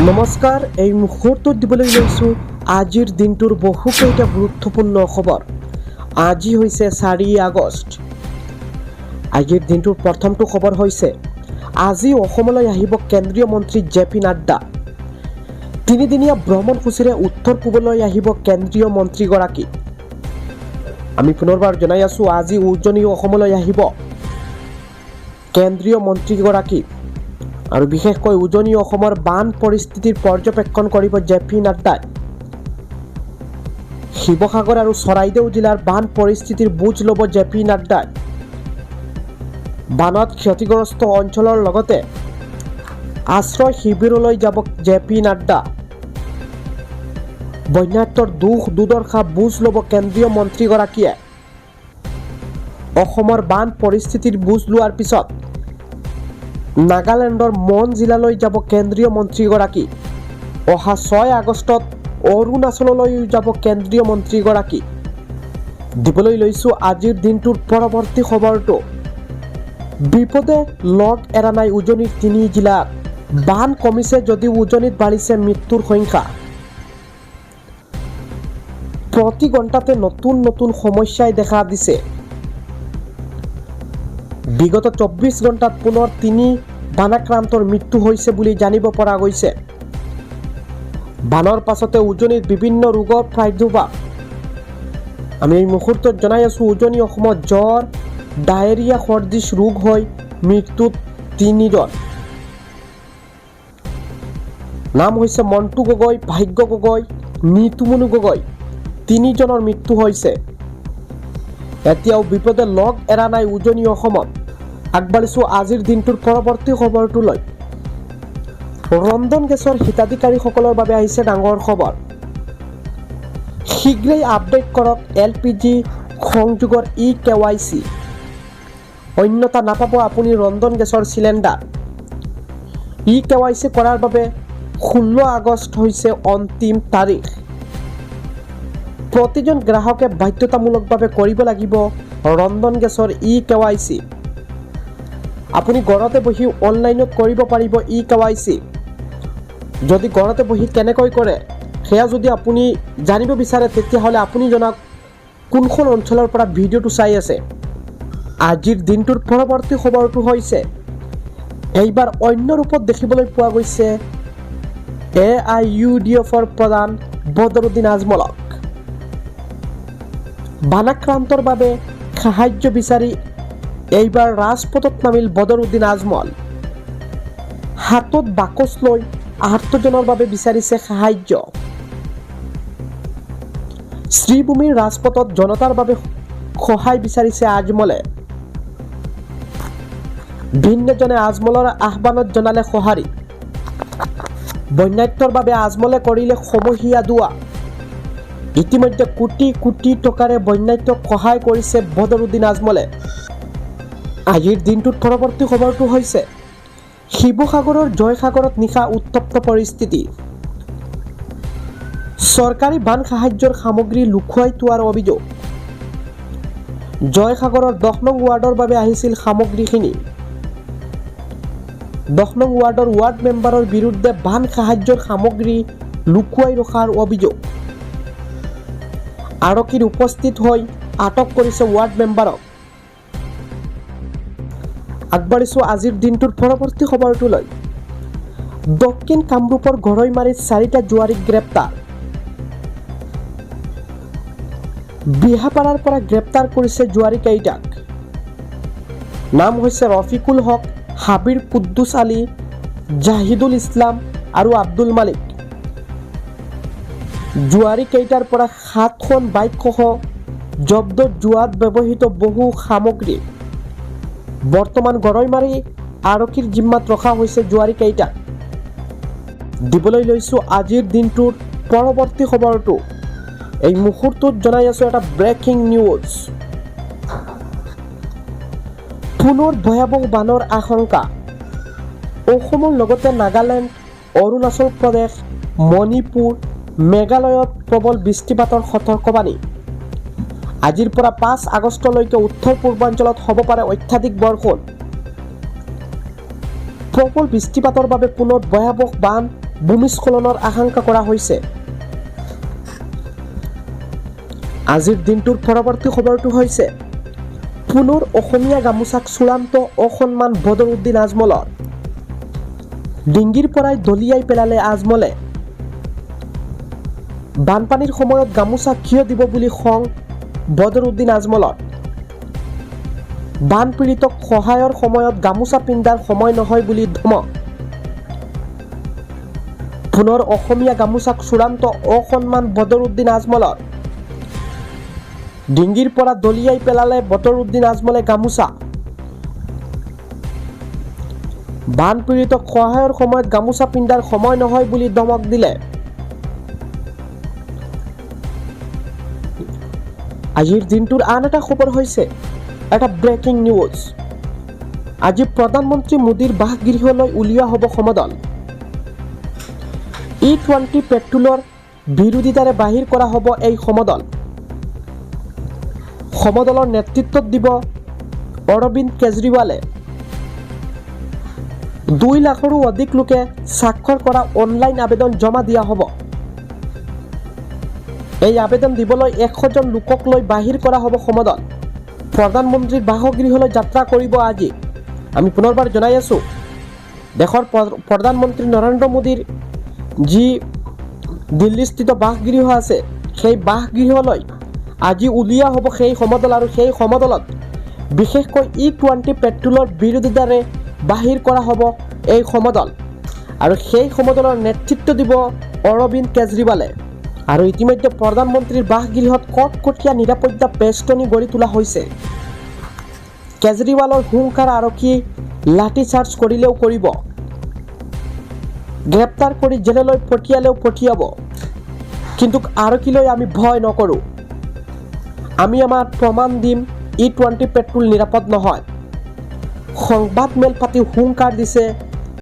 নমস্কাৰ, এই মুহূৰ্তত দিবলৈ লৈছোঁ আজিৰ দিনটোৰ বহুকেইটা গুৰুত্বপূৰ্ণ খবৰ। আজি হৈছে 4 আগষ্ট। আজিৰ দিনটোৰ প্ৰথমটো খবৰ হৈছে আজি অসমলৈ আহিব কেন্দ্ৰীয় মন্ত্ৰী জে.পি. নাড্ডা। তিনিদিনীয়া ভ্ৰমণসূচীৰে উত্তৰ পূবলৈ আহিব কেন্দ্ৰীয় মন্ত্ৰীগৰাকী। আমি পুনৰবাৰ জনাই আছোঁ, আজি উজনি অসমলৈ আহিব কেন্দ্ৰীয় মন্ত্ৰীগৰাকী আৰু বিশেষকৈ উজনি অসমৰ বান পৰিস্থিতিৰ পৰ্যবেক্ষণ কৰিব জে.পি. নাড্ডাই। শিৱসাগৰ আৰু চৰাইদেউ জিলাৰ বান পৰিস্থিতিৰ বুজ ল'ব জে.পি. নাড্ডাই। বানত ক্ষতিগ্ৰস্ত অঞ্চলৰ লগতে আশ্ৰয় শিবিৰলৈ যাব জে.পি. নাড্ডা। বন্যাত্মৰ দুখ দুৰ্দশা বুজ ল'ব কেন্দ্ৰীয় মন্ত্ৰীগৰাকীয়ে। অসমৰ বান পৰিস্থিতিৰ বুজ লোৱাৰ পিছত নাগালেণ্ডৰ মন জিলালৈ যাব কেন্দ্ৰীয় মন্ত্ৰীগৰাকী। অহা 6 আগষ্টত অৰুণাচললৈ যাব কেন্দ্ৰীয় মন্ত্ৰীগৰাকী। দিবলৈ লৈছোঁ আজিৰ দিনটোৰ পৰৱৰ্তী খবৰটো। বিপদে লগ এৰা নাই উজনিৰ 3 জিলাত। বান কমিছে যদিও উজনিত বাঢ়িছে মৃত্যুৰ সংখ্যা। প্ৰতি ঘণ্টাতে নতুন নতুন সমস্যাই দেখা দিছে। বিগত 24 ঘণ্টাত পুনৰ 3 বানাক্ৰান্তৰ মৃত্যু হৈছে বুলি জানিব পৰা গৈছে। বানৰ পাছতে উজনিত বিভিন্ন ৰোগৰ প্ৰাদুৰ্ভাৱ। আমি এই মুহূৰ্তত জনাই আছোঁ, উজনি অসমত জ্বৰ, ডায়েৰিয়া সদৃশ ৰোগ হৈ মৃত্যুত 3 জন। নাম হৈছে মণ্টু গগৈ, ভাগ্য গগৈ, নিতুমণি গগৈ। 3 জনৰ মৃত্যু হৈছে। এতিয়াও বিপদে লগ এৰা নাই উজনি অসমত। আগবাঢ়িছোঁ আজিৰ দিনটোৰ পৰৱৰ্তী খবৰটোলৈ। ৰন্ধন গেছৰ হিতাধিকাৰীসকলৰ বাবে আহিছে ডাঙৰ খবৰ। শীঘ্ৰেই আপডেট কৰক LPG সংযোগৰ eKYC। অন্যথা নাপাব আপুনি ৰন্ধন গেছৰ চিলিণ্ডাৰ। eKYC কৰাৰ বাবে 16 আগষ্ট হৈছে অন্তিম তাৰিখ। প্ৰতিজন গ্ৰাহকে বাধ্যতামূলকভাৱে কৰিব লাগিব ৰন্ধন গেছৰ eKYC। আপুনি ঘৰতে বহি অনলাইনত কৰিব পাৰিব eKYC। যদি ঘৰতে বহি কেনেকৈ কৰে সেয়া যদি আপুনি জানিব বিচাৰে, তেতিয়াহ'লে আপুনি জনাওক কোনখন অঞ্চলৰ পৰা ভিডিঅ'টো চাই আছে। আজিৰ দিনটোৰ পৰৱৰ্তী খবৰটো হৈছে এইবাৰ অন্য ৰূপত দেখিবলৈ পোৱা গৈছে AIUDFৰ প্ৰধান বদৰুদ্দিন আজমলক। বানাক্ৰান্তৰ বাবে সাহায্য বিচাৰি এইবাৰ ৰাজপথত নামিল বদৰুদ্দিন আজমল। হাতত বাকচ লৈ আহতজনৰ বাবে বিচাৰিছে সাহায্য। শ্ৰীভূমিৰ ৰাজপথত জনতাৰ বাবে সহায় বিচাৰিছে আজমলে। ভিন্নজনে আজমলৰ আহ্বানত জনালে সঁহাৰি। বন্যাত্মৰ বাবে আজমলে কৰিলে সমূহীয়া দোৱা। ইতিমধ্যে কোটি কোটি টকাৰে বন্যাত্মক সহায় কৰিছে বদৰুদ্দিন আজমলে। আজিৰ দিনটোত পৰৱৰ্তী খবৰটো হৈছে শিৱসাগৰৰ জয়সাগৰত নিশা উত্তপ্ত পৰিস্থিতি। চৰকাৰী বান সাহায্যৰ সামগ্ৰী লুকুৱাই থোৱাৰ অভিযোগ। জয়সাগৰৰ 10 নং ৱাৰ্ডৰ বাবে আহিছিল সামগ্ৰীখিনি। 10 নং ৱাৰ্ডৰ ৱাৰ্ড মেম্বাৰৰ বিৰুদ্ধে বান সাহায্যৰ সামগ্ৰী লুকুৱাই ৰখাৰ অভিযোগ। আৰক্ষীৰ উপস্থিত হৈ আটক কৰিছে ৱাৰ্ড মেম্বাৰক। আগবাঢ়িছোঁ আজিৰ দিনটোৰ পৰৱৰ্তী খবৰটোলৈ। দক্ষিণ কামৰূপৰ ঘৰৈমাৰীত 4টা জুৱাৰীক গ্ৰেপ্তাৰ। বিহাপাৰাৰ পৰা গ্ৰেপ্তাৰ কৰিছে জুৱাৰীকেইটাক। নাম হৈছে ৰফিকুল হক, হাবিৰ কুদ্দুছ আলী, জাহিদুল ইছলাম আৰু আব্দুল মালিক। জুৱাৰীকেইটাৰ পৰা 7খন বাইকসহ জব্দ জুৱাত ব্যৱহৃত বহু সামগ্ৰী। বৰ্তমান ঘৰৈমাৰী আৰক্ষীৰ জিম্মাত ৰখা হৈছে জুৱাৰীকেইটাক। দিবলৈ লৈছোঁ আজিৰ দিনটোৰ পৰৱৰ্তী খবৰটো। এই মুহূৰ্তত জনাই আছোঁ এটা ব্ৰেকিং নিউজ। পুনৰ ভয়াৱহ বানৰ আশংকা। অসমৰ লগতে নাগালেণ্ড, অৰুণাচল প্ৰদেশ, মণিপুৰ, মেঘালয়ত প্ৰবল বৃষ্টিপাতৰ সতৰ্কবাণী। আজিৰ পৰা 5 আগষ্টলৈকে উত্তৰ পূৰ্বাঞ্চলত হ'ব পাৰে অত্যাধিক বৰষুণ। প্ৰবল বৃষ্টিপাতৰ বাবে পুনৰ ভয়াৱহ বান ভূমিস্খলনৰ আশংকা কৰা হৈছে। আজিৰ দিনটোৰ পৰৱৰ্তী খবৰটো হৈছে পুনৰ অসমীয়া গামোচাক চূড়ান্ত অসন্মান বদৰুদ্দিন আজমলৰ। ডিংগিৰ পৰাই দলিয়াই পেলালে আজমলে। বানপানীৰ সময়ত গামোচা কিয় দিব বুলি খং বদৰুদ্দিন আজমলৰ। বানপীড়িতক সহায়ৰ সময়ত গামোচা পিন্ধাৰ সময় নহয় বুলি ধমক। পুনৰ অসমীয়া গামোচাক চূড়ান্ত অসন্মান বদৰুদ্দিন আজমলৰ। ডিংগিৰ পৰা দলিয়াই পেলালে বদৰুদ্দিন আজমলে গামোচা। বানপীড়িতক সহায়ৰ সময়ত গামোচা পিন্ধাৰ সময় নহয় বুলি ধমক দিলে। আজিৰ দিনটোৰ আন এটা খবৰ হৈছে এটা ব্ৰেকিং নিউজ। আজি প্ৰধানমন্ত্ৰী মোদীৰ বাসগৃহলৈ উলিওৱা হ'ব সমদল। E20 পেট্ৰলৰ বিৰোধিতাৰে বাহিৰ কৰা হ'ব এই সমদল। সমদলৰ নেতৃত্বত দিব অৰবিন্দ কেজৰিৱালে। 2 লাখৰো অধিক লোকে স্বাক্ষৰ কৰা অনলাইন আবেদন জমা দিয়া হ'ব। এই আবেদন দিবলৈ 100 জন লোকক লৈ বাহিৰ কৰা হ'ব সমদল। প্ৰধানমন্ত্ৰীৰ বাসগৃহলৈ যাত্ৰা কৰিব আজি। আমি পুনৰবাৰ জনাই আছোঁ, দেশৰ প্ৰধানমন্ত্ৰী নৰেন্দ্ৰ মোদীৰ যি দিল্লীস্থিত বাসগৃহ আছে, সেই বাসগৃহলৈ আজি উলিওৱা হ'ব সেই সমদল। আৰু সেই সমদলত বিশেষকৈ E20 পেট্ৰলৰ বিৰোধিতাৰে বাহিৰ কৰা হ'ব এই সমদল। আৰু সেই সমদলৰ নেতৃত্ব দিব অৰবিন্দ কেজৰিৱালে। আৰু ইতিমধ্যে প্ৰধানমন্ত্ৰীৰ বাসগৃহত কটকটীয়া নিৰাপত্তা বেষ্টনী গঢ়ি তোলা হৈছে। কেজৰিৱালৰ হুংকাৰ আৰক্ষী লাঠি চাৰ্জ কৰিলেও কৰিব, গ্ৰেপ্তাৰ কৰি জেললৈ পঠিয়ালেও পঠিয়াব, কিন্তু আৰক্ষীলৈ আমি ভয় নকৰোঁ। আমি আমাৰ প্ৰমাণ দিম E20 পেট্ৰল নিৰাপদ নহয়। সংবাদ মেল পাতি হুংকাৰ দিছে